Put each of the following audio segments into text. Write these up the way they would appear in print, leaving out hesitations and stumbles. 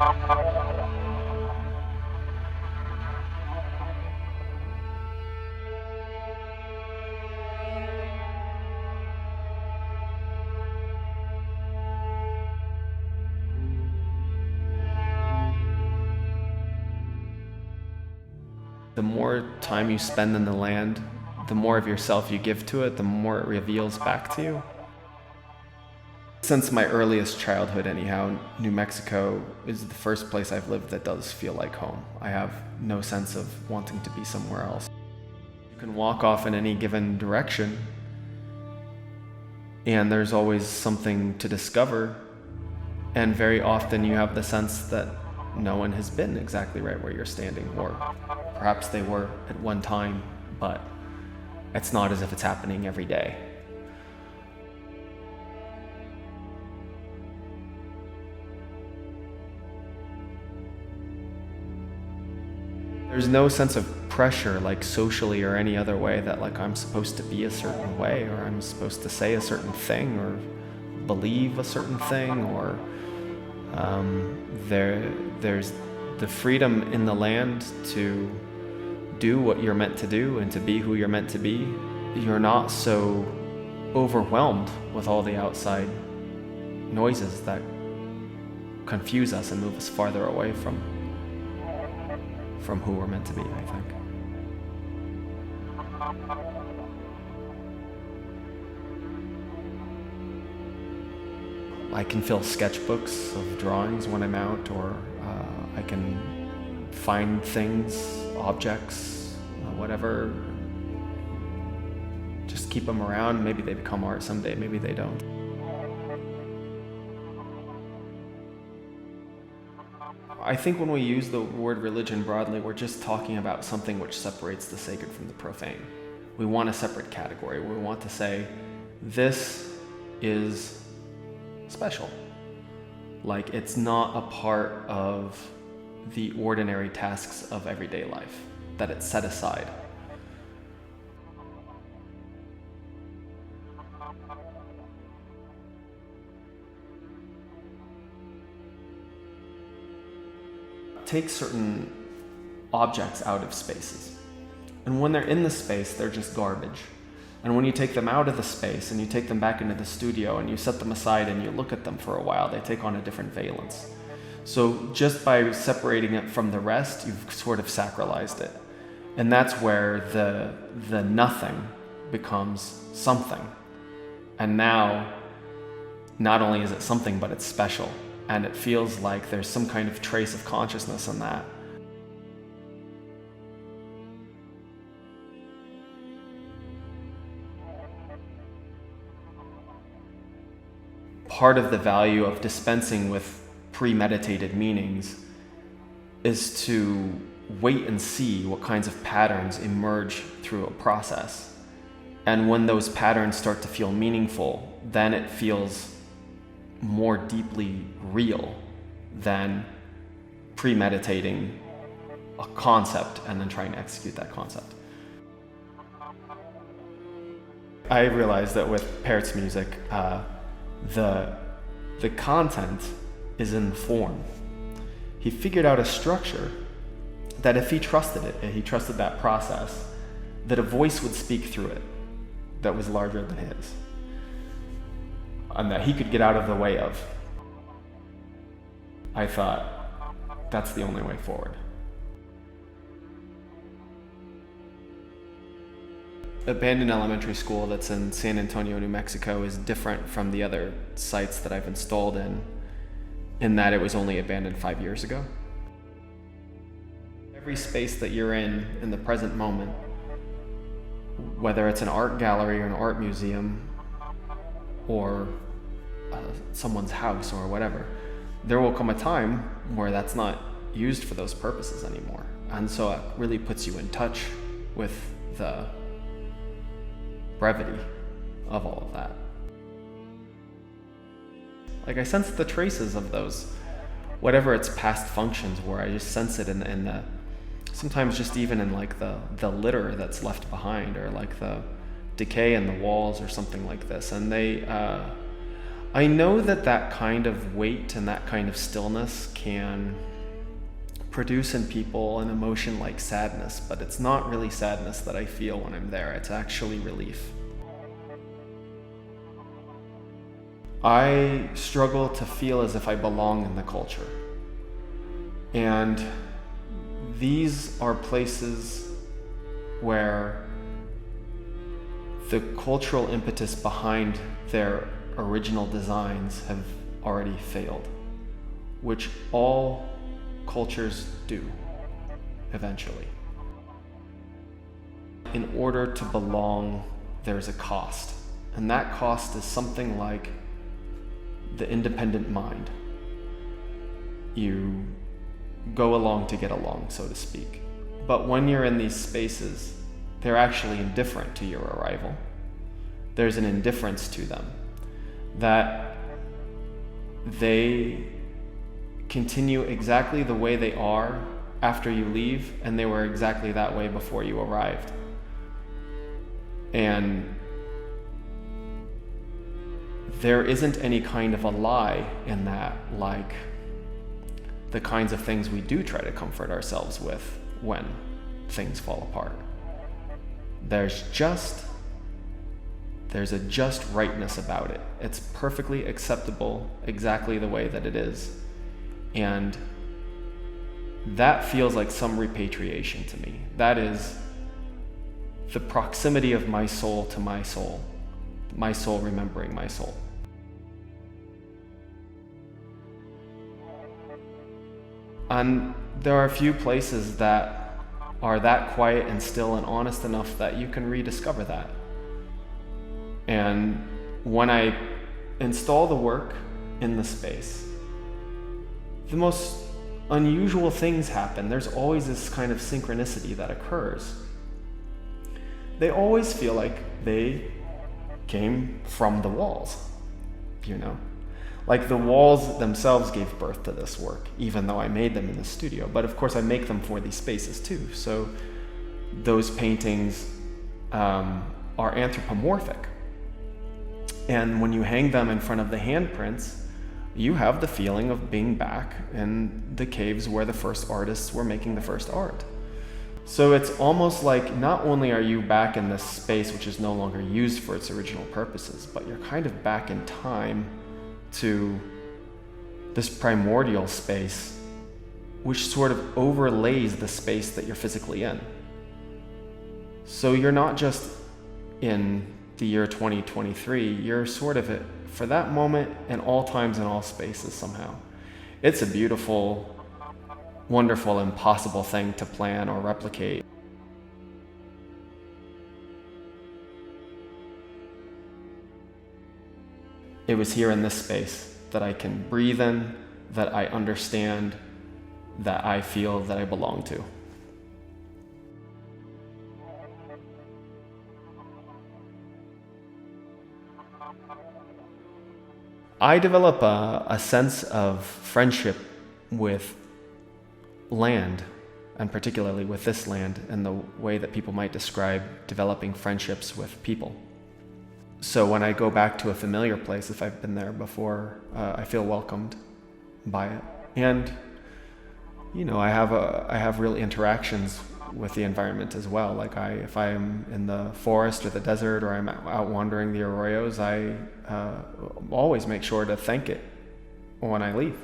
The more time you spend in the land, the more of yourself you give to it, the more it reveals back to you. Since my earliest childhood anyhow, New Mexico is the first place I've lived that does feel like home. I have no sense of wanting to be somewhere else. You can walk off in any given direction, and there's always something to discover, and very often you have the sense that no one has been exactly right where you're standing, or perhaps they were at one time, but it's not as if it's happening every day. There's no sense of pressure, like socially or any other way, that like I'm supposed to be a certain way, or I'm supposed to say a certain thing, or believe a certain thing, or there's the freedom in the land to do what you're meant to do and to be who you're meant to be. You're not so overwhelmed with all the outside noises that confuse us and move us farther away from who we're meant to be, I think. I can fill sketchbooks of drawings when I'm out, or I can find things, objects, whatever, just keep them around. Maybe they become art someday, maybe they don't. I think when we use the word religion broadly, we're just talking about something which separates the sacred from the profane. We want a separate category. We want to say, this is special. Like, it's not a part of the ordinary tasks of everyday life, that it's set aside. Take certain objects out of spaces, and when they're in the space, they're just garbage. And when you take them out of the space and you take them back into the studio and you set them aside and you look at them for a while, they take on a different valence. So just by separating it from the rest, you've sort of sacralized it. And that's where the nothing becomes something. And now, not only is it something, but it's special. And it feels like there's some kind of trace of consciousness in that. Part of the value of dispensing with premeditated meanings is to wait and see what kinds of patterns emerge through a process. And when those patterns start to feel meaningful, then it feels more deeply real than premeditating a concept and then trying to execute that concept. I realized that with Parrot's music, the content is in the form. He figured out a structure that if he trusted it, and he trusted that process, that a voice would speak through it that was larger than his, and that he could get out of the way of. I thought, that's the only way forward. Abandoned elementary school that's in San Antonio, New Mexico is different from the other sites that I've installed in that it was only abandoned 5 years ago. Every space that you're in the present moment, whether it's an art gallery or an art museum or someone's house or whatever, there will come a time where that's not used for those purposes anymore. And so it really puts you in touch with the brevity of all of that. Like, I sense the traces of those, whatever its past functions were. I just sense it in the sometimes just even in like the litter that's left behind, or like the decay in the walls or something like this. And I know that that kind of weight and that kind of stillness can produce in people an emotion like sadness, but it's not really sadness that I feel when I'm there. It's actually relief. I struggle to feel as if I belong in the culture. And these are places where the cultural impetus behind their original designs have already failed, which all cultures do eventually. In order to belong, there's a cost, and that cost is something like the independent mind. You go along to get along, so to speak. But when you're in these spaces, they're actually indifferent to your arrival. There's an indifference to them, that they continue exactly the way they are after you leave, and they were exactly that way before you arrived. And there isn't any kind of a lie in that, like the kinds of things we do try to comfort ourselves with when things fall apart. There's a just rightness about it. It's perfectly acceptable exactly the way that it is. And that feels like some repatriation to me. That is the proximity of my soul to my soul remembering my soul. And there are a few places that are that quiet and still and honest enough that you can rediscover that. And when I install the work in the space, the most unusual things happen. There's always this kind of synchronicity that occurs. They always feel like they came from the walls, you know? Like the walls themselves gave birth to this work, even though I made them in the studio. But of course I make them for these spaces too. So those paintings are anthropomorphic. And when you hang them in front of the handprints, you have the feeling of being back in the caves where the first artists were making the first art. So it's almost like not only are you back in this space which is no longer used for its original purposes, but you're kind of back in time to this primordial space which sort of overlays the space that you're physically in. So you're not just in the year 2023, you're sort of it for that moment in all times and all spaces somehow. It's a beautiful, wonderful, impossible thing to plan or replicate. It was here in this space that I can breathe in, that I understand, that I feel that I belong to. I develop a sense of friendship with land, and particularly with this land, and the way that people might describe developing friendships with people. So when I go back to a familiar place, if I've been there before, I feel welcomed by it. And, you know, I have real interactions with the environment as well. Like if I'm in the forest or the desert, or I'm out wandering the arroyos, I always make sure to thank it when I leave.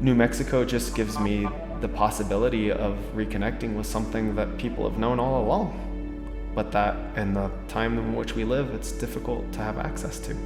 New Mexico just gives me the possibility of reconnecting with something that people have known all along, but that in the time in which we live, it's difficult to have access to.